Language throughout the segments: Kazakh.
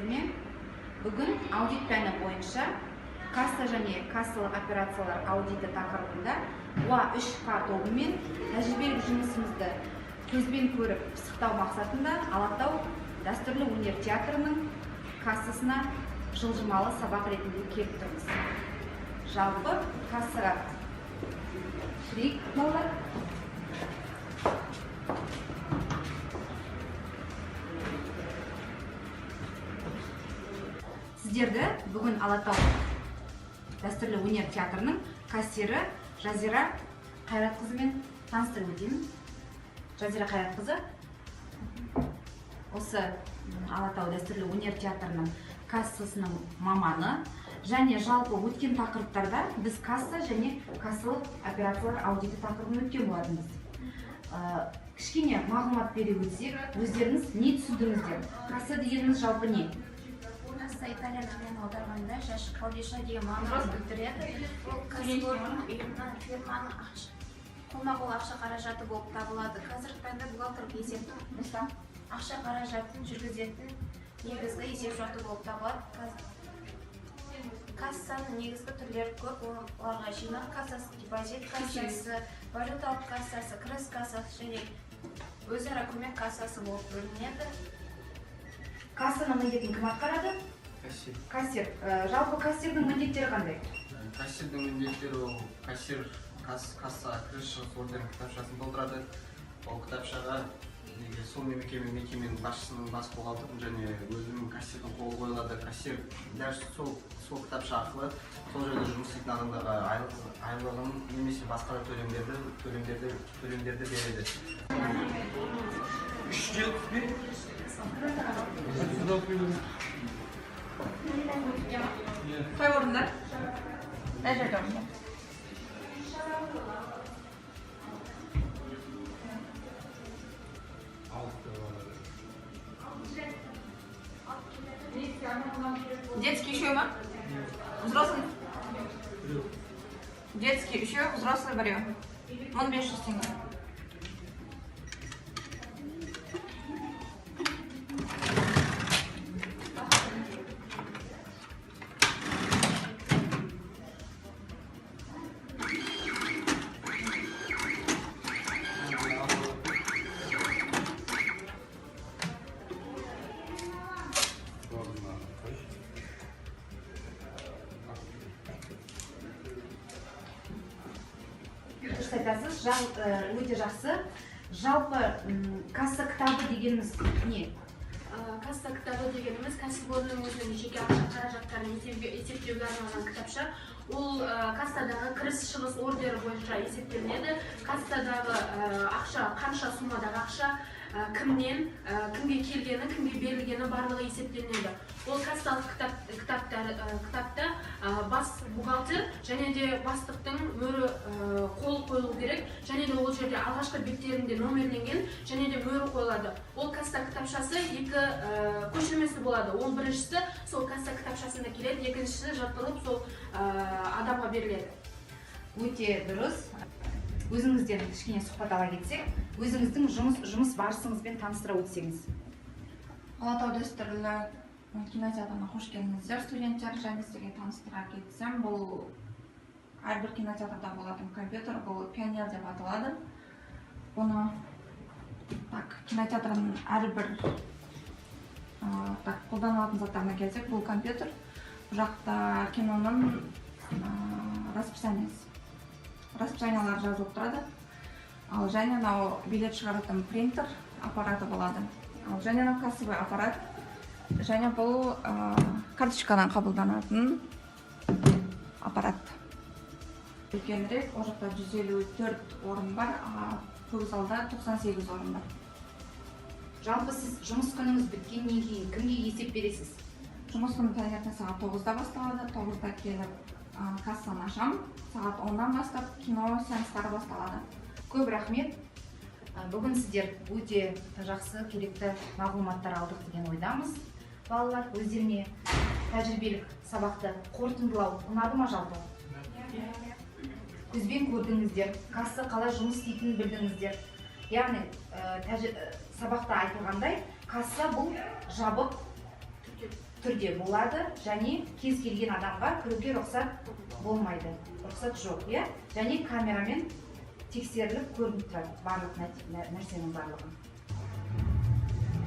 көрермен, бүгін аудит пәні бойынша касса және кассалық операциялар аудиті тақырыбында УА-3К тобымен тәжірибелік жұмысымызды көзбен көріп пысықтау мақсатында Алатау дәстүрлі өнер театрының кассасына жылжымалы сабақ ретінде келіп тұрмыз. Жалпы кассаға кірейік балалар. Сіздерді бүгін Алатау дәстүрлі өнер театрының кассирі Жазира Қайратқызымен таныстырып өтемін. Жазира Қайратқызы осы Алатау дәстүрлі өнер театрының кассасының маманы, және жалпы өткен тақырыптарда біз касса және кассалық операциялар аудиті тақырыбын өткен болатынбыз. Кішкене мағлұмат бере өтсек, өздеріңіз не түсіндіңіздер? Касса дегеніміз жалпы не? Касса итальян тілінен аударғанда каудиша деген мағынаны білдіреді. Ол кәсіпорын ұйымның фирманың қолма-қол ақша қаражаты болып табылады. Қазіргі таңда бухгалтерлік есептің ақша қаражатын жүргізетін негізгі есепшоты болып табылады. Кассаның негізгі түрлері көп, оларға жинақ кассасы, депозит кассасы, валюталық кассасы, кіріс кассасы және өзара көмек кассасы болып бөлінеді. Кассаның міндетін кім атқарады? Кассир. Жалпы кассирдің міндеттері қандай? Кассирдің міндеттері ол касса кіріс шығыс ордерінің кітапшасын толтырады. Ол кітапшаға сол мекеменің басшысының бас бухгалтердің және өзінің кассирдің қолы қойылады. Кассир дәл сол кітапша арқылы сол жерде жұмыс істейтін адамдарға айлығын немесе басқа төлемдерді береді. Қай орында? Детский еще ма? Взрослый? Детский еще, взрослый вариант. Он без 6 тенге. Айтасыз, өте жақсы. Жалпы касса кітабы дегеніміз не? Касса кітабы дегеніміз кәсіпорынның өзінің жеке ақша қаражаттарын есептеуге арналған кітапша. Ол кассадағы кіріс шығыс ордері бойынша есептелінеді. Кассадағы ақша, қанша сумадағы ақша, кімнен, кімге келгені, кімге берілгені барлығы есептелінеді. Ол кассалық кітапта бас бухгалтер және де бастықтың мөрі қол қойылу керек, және де ол жерде алғашқы беттерінде номерленген және де мөрі қойылады. Ол касса кітапшасы екі көшірмесі болады. Ол біріншісі сол касса кітапшасында келеді, екіншісі жатталып сол адамға беріледі. Өте дұрыс. Өзіңізден кішкене сұхбат ала кетсек, өзіңіздің жұмыс барысыңызбен таныстыра өтсеңіз. Алатау дәстүрлі кинотеатрына қош келдіңіздер, студенттер. Және сізге таныстыра кетсем, бұл әрбір кинотеатрда болатын компьютер, бұл пионер деп аталады. Бұны кинотеатрның әрбір қолданылатын заттарына келсек, бұл компьютер. Бұл жақта киноның расписаниялар жазылып тұрады. Ал және мынау билет шығаратын принтер аппараты болады. Ал және мынау кассовый аппарат. Және бұл карточкадан қабылданатын аппарат. Үлкенірек, ол жақта 154 орын бар, бұл залда 98 орын бар. Жалпы сіз жұмыс күніңіз біткеннен кейін кімге есеп бересіз? Жұмыс күні таңертең сағат 9-да басталады, 9-да келіп кассаны ашам, сағат 10-дан бастап кино сеанстары басталады. Көп рахмет. Бүгін сіздер өте жақсы, керекті мағлұматтар алдық деген ойдамыз. Балалар, өздеріне тәжірибелік сабақты қорытындылау ұнады ма жалпы? Көзбен көрдіңіздер, касса қалай жұмыс істейтінін білдіңіздер. Яғни сабақта айтылғандай, касса бұл жабық түрде болады және кез келген адамға кіруге рұқсат болмайды. Рұқсат жоқ, иә? Және камерамен тексеріліп көрініп тұрады барлық нәрсенің барлығын.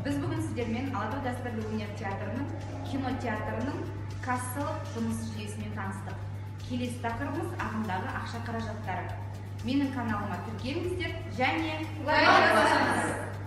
Біз бүгін сіздермен Алатау дәстүрлі өнер театрының, кино театрының кассалық жұмыс жүйесімен таныстық. Келесі тақырыбымыз ағымдағы ақша қаражаттары. Менің каналыма тіркеліңіздер және лайк басыңыз.